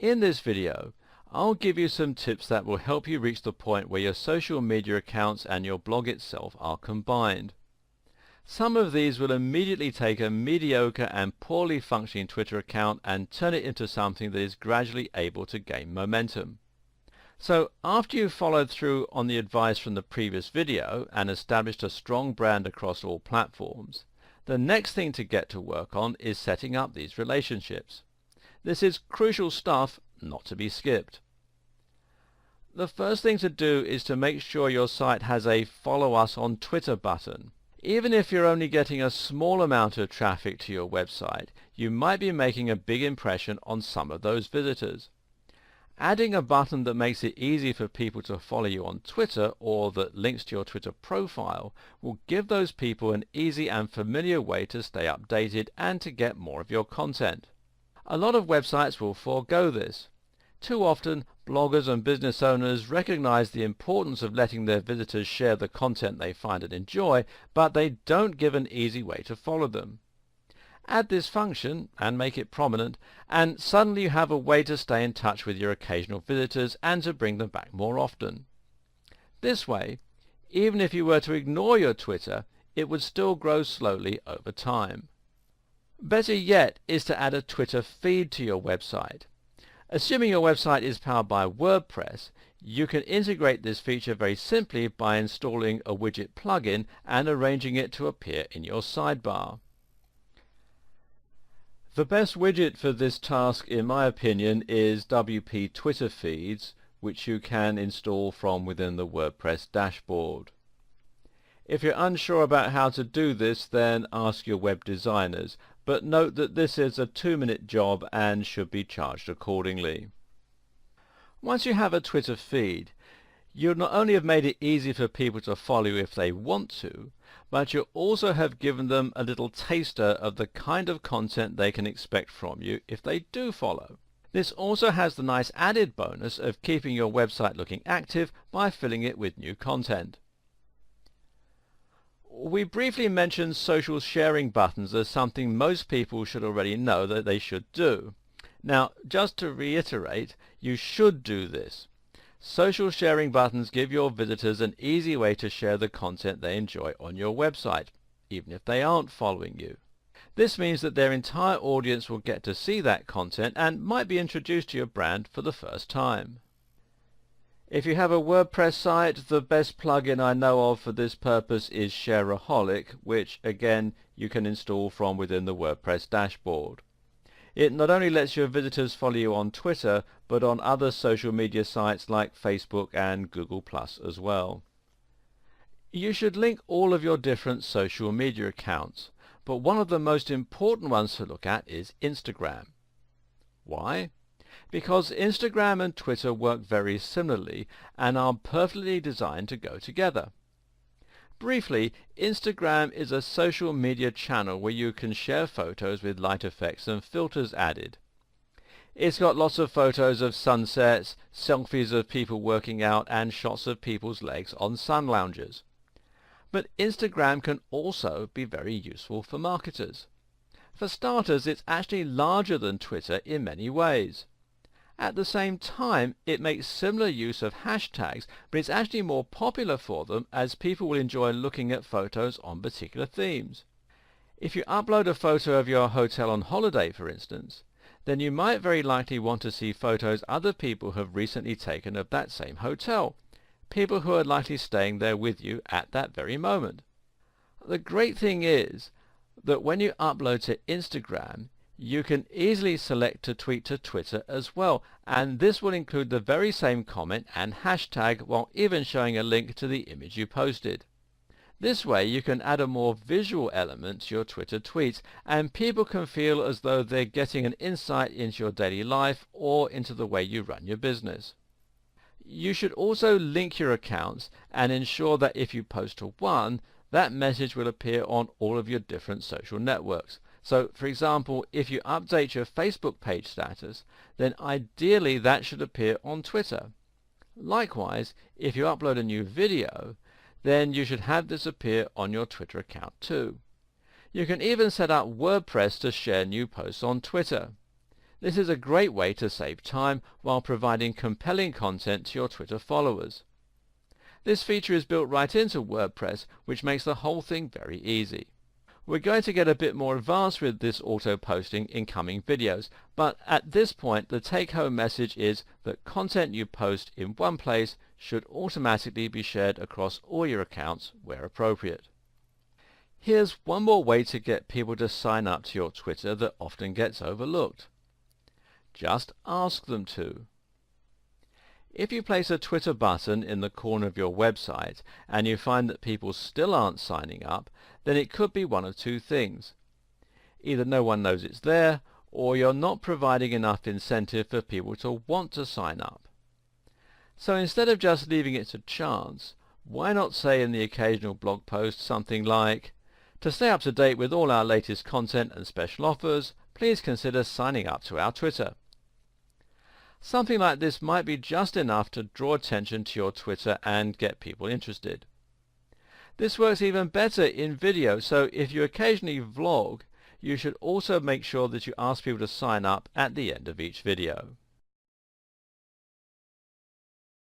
In this video, I'll give you some tips that will help you reach the point where your social media accounts and your blog itself are combined. Some of these will immediately take a mediocre and poorly functioning Twitter account and turn it into something that is gradually able to gain momentum. So after you've followed through on the advice from the previous video and established a strong brand across all platforms, the next thing to get to work on is setting up these relationships. This is crucial stuff, not to be skipped. The first thing to do is to make sure your site has a Follow Us on Twitter button. Even if you're only getting a small amount of traffic to your website, you might be making a big impression on some of those visitors. Adding a button that makes it easy for people to follow you on Twitter or that links to your Twitter profile will give those people an easy and familiar way to stay updated and to get more of your content. A lot of websites will forego this. Too often, bloggers and business owners recognize the importance of letting their visitors share the content they find and enjoy, but they don't give an easy way to follow them. Add this function and make it prominent, and suddenly you have a way to stay in touch with your occasional visitors and to bring them back more often. This way, even if you were to ignore your Twitter, it would still grow slowly over time. Better yet is to add a Twitter feed to your website. Assuming your website is powered by WordPress, you can integrate this feature very simply by installing a widget plugin and arranging it to appear in your sidebar. The best widget for this task, in my opinion, is WP Twitter Feeds, which you can install from within the WordPress dashboard. If you're unsure about how to do this, then ask your web designers, but note that this is a 2-minute job and should be charged accordingly. Once you have a Twitter feed, you'll not only have made it easy for people to follow you if they want to, but you'll also have given them a little taster of the kind of content they can expect from you if they do follow. This also has the nice added bonus of keeping your website looking active by filling it with new content. We briefly mentioned social sharing buttons as something most people should already know that they should do. Now, just to reiterate, you should do this. Social sharing buttons give your visitors an easy way to share the content they enjoy on your website, even if they aren't following you. This means that their entire audience will get to see that content and might be introduced to your brand for the first time. If you have a WordPress site, the best plugin I know of for this purpose is Shareaholic, which again you can install from within the WordPress dashboard. It not only lets your visitors follow you on Twitter, but on other social media sites like Facebook and Google+ as well. You should link all of your different social media accounts, but one of the most important ones to look at is Instagram. Why? Because Instagram and Twitter work very similarly and are perfectly designed to go together. Briefly, Instagram is a social media channel where you can share photos with light effects and filters added. It's got lots of photos of sunsets, selfies of people working out, and shots of people's legs on sun loungers. But Instagram can also be very useful for marketers. For starters, it's actually larger than Twitter in many ways. At the same time, it makes similar use of hashtags, but it's actually more popular for them as people will enjoy looking at photos on particular themes. If you upload a photo of your hotel on holiday, for instance, then you might very likely want to see photos other people have recently taken of that same hotel, people who are likely staying there with you at that very moment. The great thing is that when you upload to Instagram, you can easily select to tweet to Twitter as well, and this will include the very same comment and hashtag while even showing a link to the image you posted. This way you can add a more visual element to your Twitter tweets, and people can feel as though they're getting an insight into your daily life or into the way you run your business. You should also link your accounts and ensure that if you post to one, that message will appear on all of your different social networks. So, for example, if you update your Facebook page status, then ideally that should appear on Twitter. Likewise, if you upload a new video, then you should have this appear on your Twitter account too. You can even set up WordPress to share new posts on Twitter. This is a great way to save time while providing compelling content to your Twitter followers. This feature is built right into WordPress, which makes the whole thing very easy. We're going to get a bit more advanced with this auto-posting in coming videos, but at this point the take-home message is that content you post in one place should automatically be shared across all your accounts where appropriate. Here's one more way to get people to sign up to your Twitter that often gets overlooked. Just ask them to. If you place a Twitter button in the corner of your website and you find that people still aren't signing up, then it could be one of two things. Either no one knows it's there, or you're not providing enough incentive for people to want to sign up. So instead of just leaving it to chance, why not say in the occasional blog post something like, "To stay up to date with all our latest content and special offers, please consider signing up to our Twitter." Something like this might be just enough to draw attention to your Twitter and get people interested. This works even better in video, so if you occasionally vlog, you should also make sure that you ask people to sign up at the end of each video.